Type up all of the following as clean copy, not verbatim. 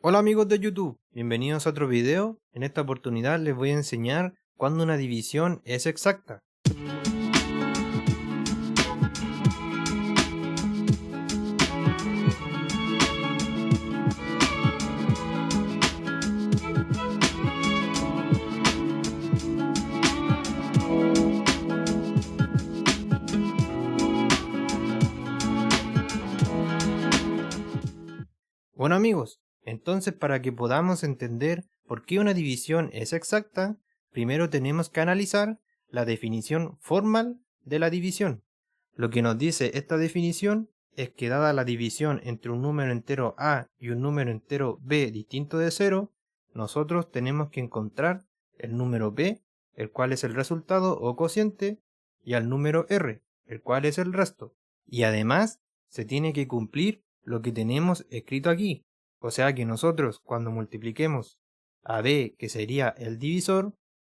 Hola amigos de YouTube, bienvenidos a otro video. En esta oportunidad les voy a enseñar cuándo una división es exacta. Bueno amigos, entonces para que podamos entender por qué una división es exacta, primero tenemos que analizar la definición formal de la división. Lo que nos dice esta definición es que dada la división entre un número entero a y un número entero b distinto de 0, nosotros tenemos que encontrar el número b, el cual es el resultado o cociente, y al número r, el cual es el resto. Y además se tiene que cumplir lo que tenemos escrito aquí. O sea que nosotros cuando multipliquemos a b, que sería el divisor,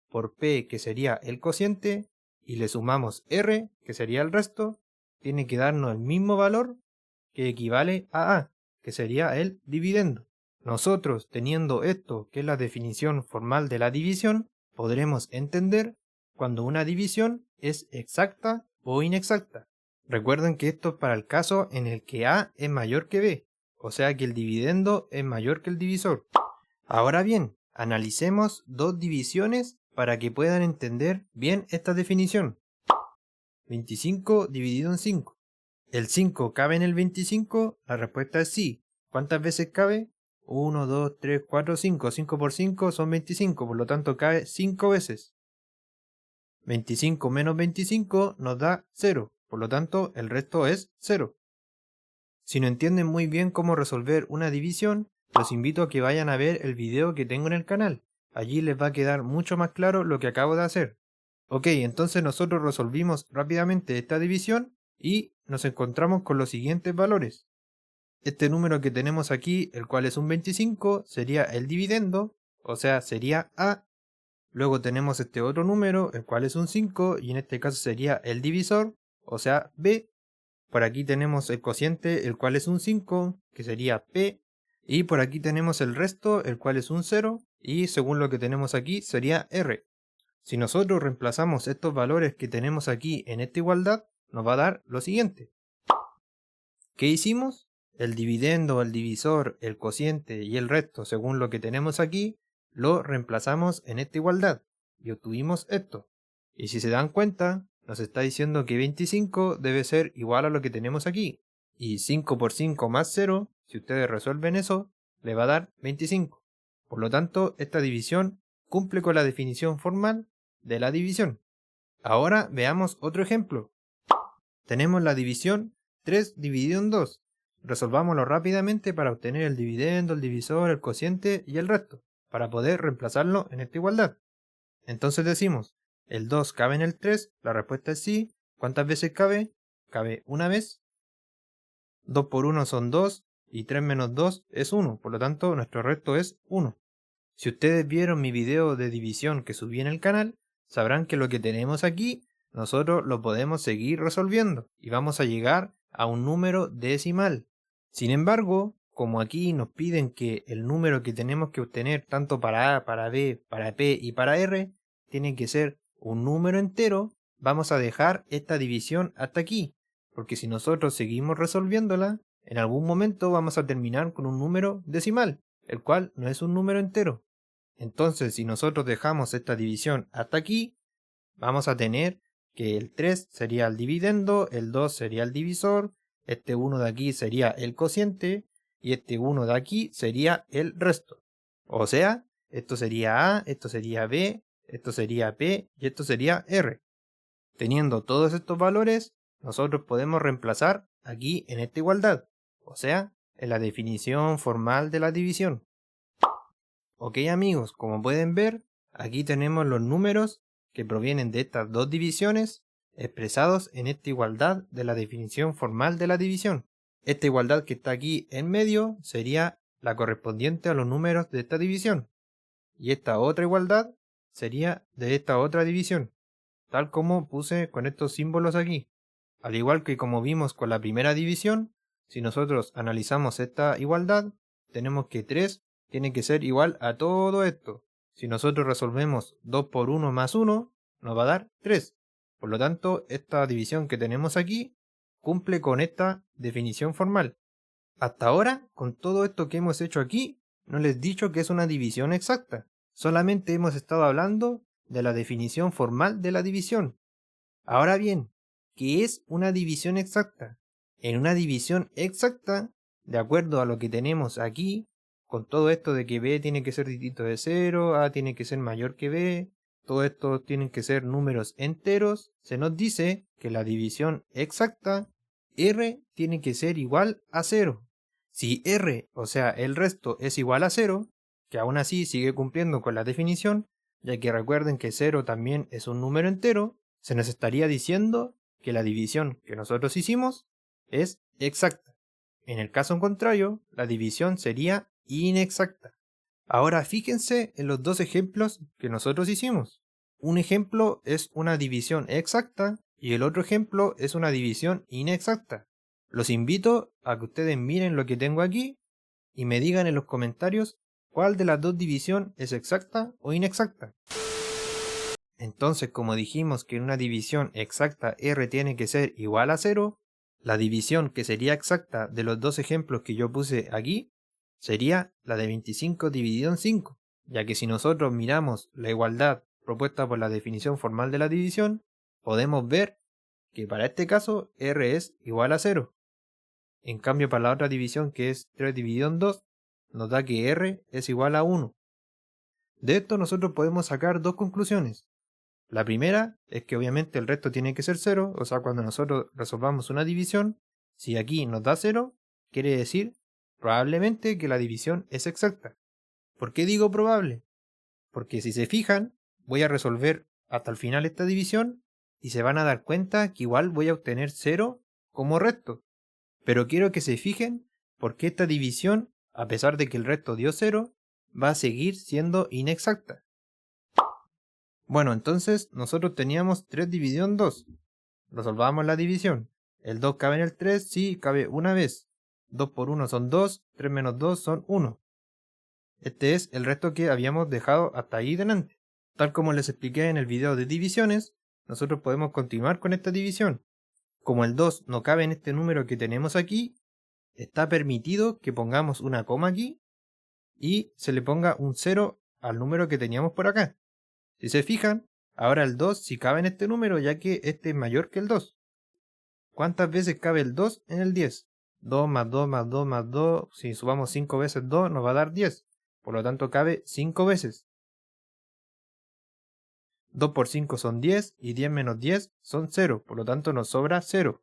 por p, que sería el cociente, y le sumamos r, que sería el resto, tiene que darnos el mismo valor que equivale a, que sería el dividendo. Nosotros, teniendo esto, que es la definición formal de la división, podremos entender cuando una división es exacta o inexacta. Recuerden que esto es para el caso en el que a es mayor que b, o sea que el dividendo es mayor que el divisor. Ahora bien, analicemos dos divisiones para que puedan entender bien esta definición. 25 dividido en 5. ¿El 5 cabe en el 25? La respuesta es sí. ¿Cuántas veces cabe? 1, 2, 3, 4, 5. 5 por 5 son 25, por lo tanto cabe 5 veces. 25 menos 25 nos da 0, por lo tanto el resto es 0. Si no entienden muy bien cómo resolver una división, los invito a que vayan a ver el video que tengo en el canal. Allí les va a quedar mucho más claro lo que acabo de hacer. Ok, entonces nosotros resolvimos rápidamente esta división y nos encontramos con los siguientes valores. Este número que tenemos aquí, el cual es un 25, sería el dividendo, o sea, sería A. Luego tenemos este otro número, el cual es un 5, y en este caso sería el divisor, o sea, B. Por aquí tenemos el cociente, el cual es un 5, que sería P. Y por aquí tenemos el resto, el cual es un 0, y según lo que tenemos aquí, sería R. Si nosotros reemplazamos estos valores que tenemos aquí en esta igualdad, nos va a dar lo siguiente. ¿Qué hicimos? El dividendo, el divisor, el cociente y el resto, según lo que tenemos aquí, lo reemplazamos en esta igualdad y obtuvimos esto. Y si se dan cuenta, nos está diciendo que 25 debe ser igual a lo que tenemos aquí. Y 5 por 5 más 0, si ustedes resuelven eso, le va a dar 25. Por lo tanto, esta división cumple con la definición formal de la división. Ahora veamos otro ejemplo. Tenemos la división 3 dividido en 2. Resolvámoslo rápidamente para obtener el dividendo, el divisor, el cociente y el resto, para poder reemplazarlo en esta igualdad. Entonces decimos, ¿el 2 cabe en el 3? La respuesta es sí. ¿Cuántas veces cabe? Cabe una vez. 2 por 1 son 2 y 3 menos 2 es 1, por lo tanto nuestro resto es 1. Si ustedes vieron mi video de división que subí en el canal, sabrán que lo que tenemos aquí, nosotros lo podemos seguir resolviendo y vamos a llegar a un número decimal. Sin embargo, como aquí nos piden que el número que tenemos que obtener tanto para A, para B, para P y para R tiene que ser un número entero, vamos a dejar esta división hasta aquí, porque si nosotros seguimos resolviéndola, en algún momento vamos a terminar con un número decimal, el cual no es un número entero. Entonces, si nosotros dejamos esta división hasta aquí, vamos a tener que el 3 sería el dividendo, el 2 sería el divisor, este 1 de aquí sería el cociente y este 1 de aquí sería el resto. O sea, esto sería A, esto sería B, esto sería P y esto sería R. Teniendo todos estos valores, nosotros podemos reemplazar aquí en esta igualdad, o sea, en la definición formal de la división. Ok amigos, como pueden ver, aquí tenemos los números que provienen de estas dos divisiones expresados en esta igualdad de la definición formal de la división. Esta igualdad que está aquí en medio sería la correspondiente a los números de esta división. Y esta otra igualdad sería de esta otra división, tal como puse con estos símbolos aquí. Al igual que como vimos con la primera división, si nosotros analizamos esta igualdad, tenemos que 3 tiene que ser igual a todo esto. Si nosotros resolvemos 2 por 1 más 1, nos va a dar 3. Por lo tanto, esta división que tenemos aquí cumple con esta definición formal. Hasta ahora, con todo esto que hemos hecho aquí, no les he dicho que es una división exacta. Solamente hemos estado hablando de la definición formal de la división. Ahora bien, ¿qué es una división exacta? En una división exacta, de acuerdo a lo que tenemos aquí, con todo esto de que b tiene que ser distinto de 0, a tiene que ser mayor que b, todo esto tienen que ser números enteros, se nos dice que la división exacta, r tiene que ser igual a 0. Si r, o sea el resto, es igual a 0, que aún así sigue cumpliendo con la definición, ya que recuerden que 0 también es un número entero, se nos estaría diciendo que la división que nosotros hicimos es exacta. En el caso contrario, la división sería inexacta. Ahora fíjense en los dos ejemplos que nosotros hicimos. Un ejemplo es una división exacta y el otro ejemplo es una división inexacta. Los invito a que ustedes miren lo que tengo aquí y me digan en los comentarios cuál de las dos divisiones es exacta o inexacta. Entonces, como dijimos que en una división exacta r tiene que ser igual a 0, la división que sería exacta de los dos ejemplos que yo puse aquí sería la de 25 dividido en 5, ya que si nosotros miramos la igualdad propuesta por la definición formal de la división, podemos ver que para este caso r es igual a 0. En cambio, para la otra división, que es 3 dividido en 2, nos da que r es igual a 1. De esto nosotros podemos sacar dos conclusiones. La primera es que obviamente el resto tiene que ser 0, o sea, cuando nosotros resolvamos una división, si aquí nos da 0, quiere decir probablemente que la división es exacta. ¿Por qué digo probable? Porque si se fijan, voy a resolver hasta el final esta división y se van a dar cuenta que igual voy a obtener 0 como resto. Pero quiero que se fijen porque esta división, a pesar de que el resto dio 0, va a seguir siendo inexacta. Bueno, entonces nosotros teníamos 3 dividido en 2. Resolvamos la división. El 2 cabe en el 3, sí, cabe una vez. 2 por 1 son 2, 3 menos 2 son 1. Este es el resto que habíamos dejado hasta ahí delante. Tal como les expliqué en el video de divisiones, nosotros podemos continuar con esta división. Como el 2 no cabe en este número que tenemos aquí, está permitido que pongamos una coma aquí y se le ponga un 0 al número que teníamos por acá. Si se fijan, ahora el 2 sí cabe en este número ya que este es mayor que el 2. ¿Cuántas veces cabe el 2 en el 10? 2 más 2 más 2 más 2, si sumamos 5 veces 2 nos va a dar 10. Por lo tanto cabe 5 veces. 2 por 5 son 10 y 10 menos 10 son 0. Por lo tanto nos sobra 0.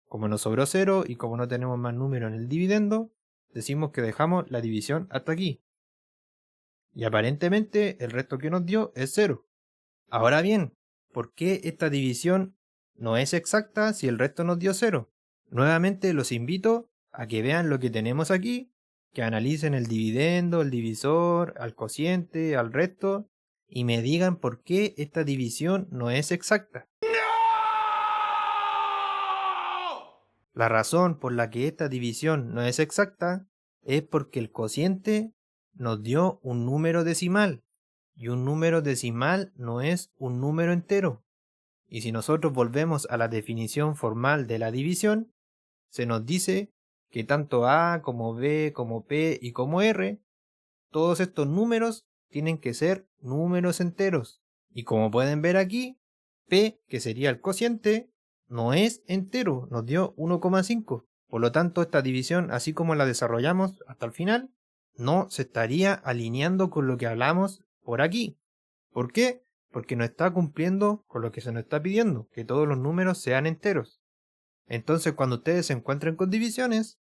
Como nos sobró 0 y como no tenemos más número en el dividendo, decimos que dejamos la división hasta aquí. Y aparentemente el resto que nos dio es 0. Ahora bien, ¿por qué esta división no es exacta si el resto nos dio 0? Nuevamente los invito a que vean lo que tenemos aquí, que analicen el dividendo, el divisor, al cociente, al resto, y me digan por qué esta división no es exacta. La razón por la que esta división no es exacta es porque el cociente nos dio un número decimal, y un número decimal no es un número entero. Y si nosotros volvemos a la definición formal de la división, se nos dice que tanto a como b como p y como r, todos estos números tienen que ser números enteros. Y como pueden ver aquí, p, que sería el cociente, no es entero, nos dio 1,5. Por lo tanto, esta división, así como la desarrollamos hasta el final, no se estaría alineando con lo que hablamos por aquí. ¿Por qué? Porque no está cumpliendo con lo que se nos está pidiendo, que todos los números sean enteros. Entonces, cuando ustedes se encuentren con divisiones,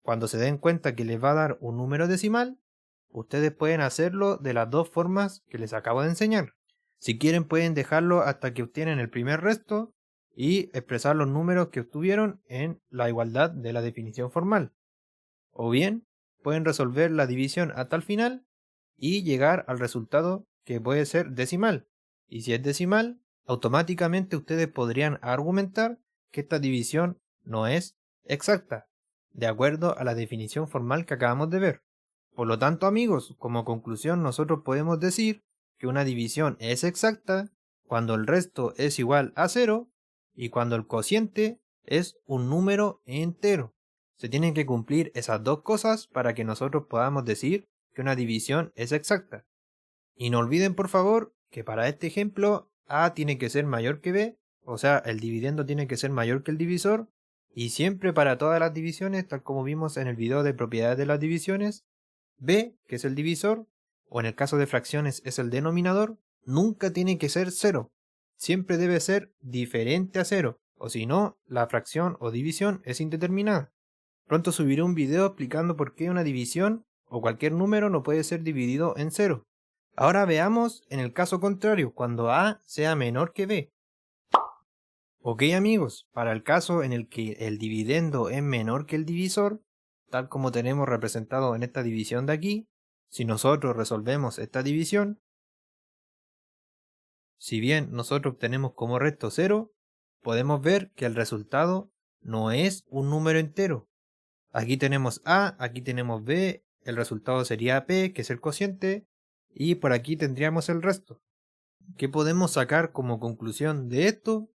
cuando se den cuenta que les va a dar un número decimal, ustedes pueden hacerlo de las dos formas que les acabo de enseñar. Si quieren pueden dejarlo hasta que obtienen el primer resto y expresar los números que obtuvieron en la igualdad de la definición formal. O bien, pueden resolver la división hasta el final y llegar al resultado que puede ser decimal. Y si es decimal, automáticamente ustedes podrían argumentar que esta división no es exacta, de acuerdo a la definición formal que acabamos de ver. Por lo tanto, amigos, como conclusión nosotros podemos decir que una división es exacta cuando el resto es igual a 0 y cuando el cociente es un número entero. Se tienen que cumplir esas dos cosas para que nosotros podamos decir que una división es exacta. Y no olviden por favor que para este ejemplo A tiene que ser mayor que B, o sea, el dividendo tiene que ser mayor que el divisor, y siempre para todas las divisiones, tal como vimos en el video de propiedades de las divisiones, B, que es el divisor, o en el caso de fracciones es el denominador, nunca tiene que ser 0. Siempre debe ser diferente a 0, o si no, la fracción o división es indeterminada. Pronto subiré un video explicando por qué una división o cualquier número no puede ser dividido en 0. Ahora veamos en el caso contrario, cuando A sea menor que B. Ok amigos, para el caso en el que el dividendo es menor que el divisor, tal como tenemos representado en esta división de aquí, si nosotros resolvemos esta división, si bien nosotros obtenemos como resto 0, podemos ver que el resultado no es un número entero. Aquí tenemos A, aquí tenemos B, el resultado sería P, que es el cociente, y por aquí tendríamos el resto. ¿Qué podemos sacar como conclusión de esto?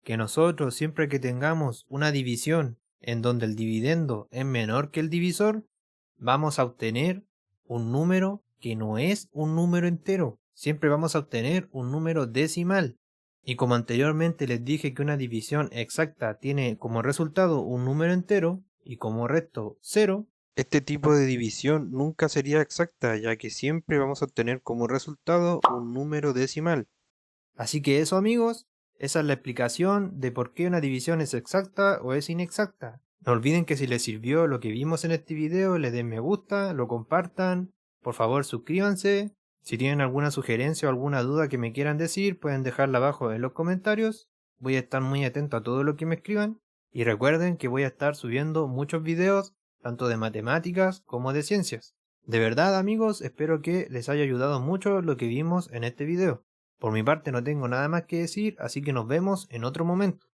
Que nosotros siempre que tengamos una división en donde el dividendo es menor que el divisor, vamos a obtener un número que no es un número entero. Siempre vamos a obtener un número decimal. Y como anteriormente les dije que una división exacta tiene como resultado un número entero y como resto 0, este tipo de división nunca sería exacta, ya que siempre vamos a obtener como resultado un número decimal. Así que eso amigos, esa es la explicación de por qué una división es exacta o es inexacta. No olviden que si les sirvió lo que vimos en este video, le den me gusta, lo compartan, por favor suscríbanse. Si tienen alguna sugerencia o alguna duda que me quieran decir, pueden dejarla abajo en los comentarios. Voy a estar muy atento a todo lo que me escriban. Y recuerden que voy a estar subiendo muchos videos, tanto de matemáticas como de ciencias. De verdad amigos, espero que les haya ayudado mucho lo que vimos en este video. Por mi parte no tengo nada más que decir, así que nos vemos en otro momento.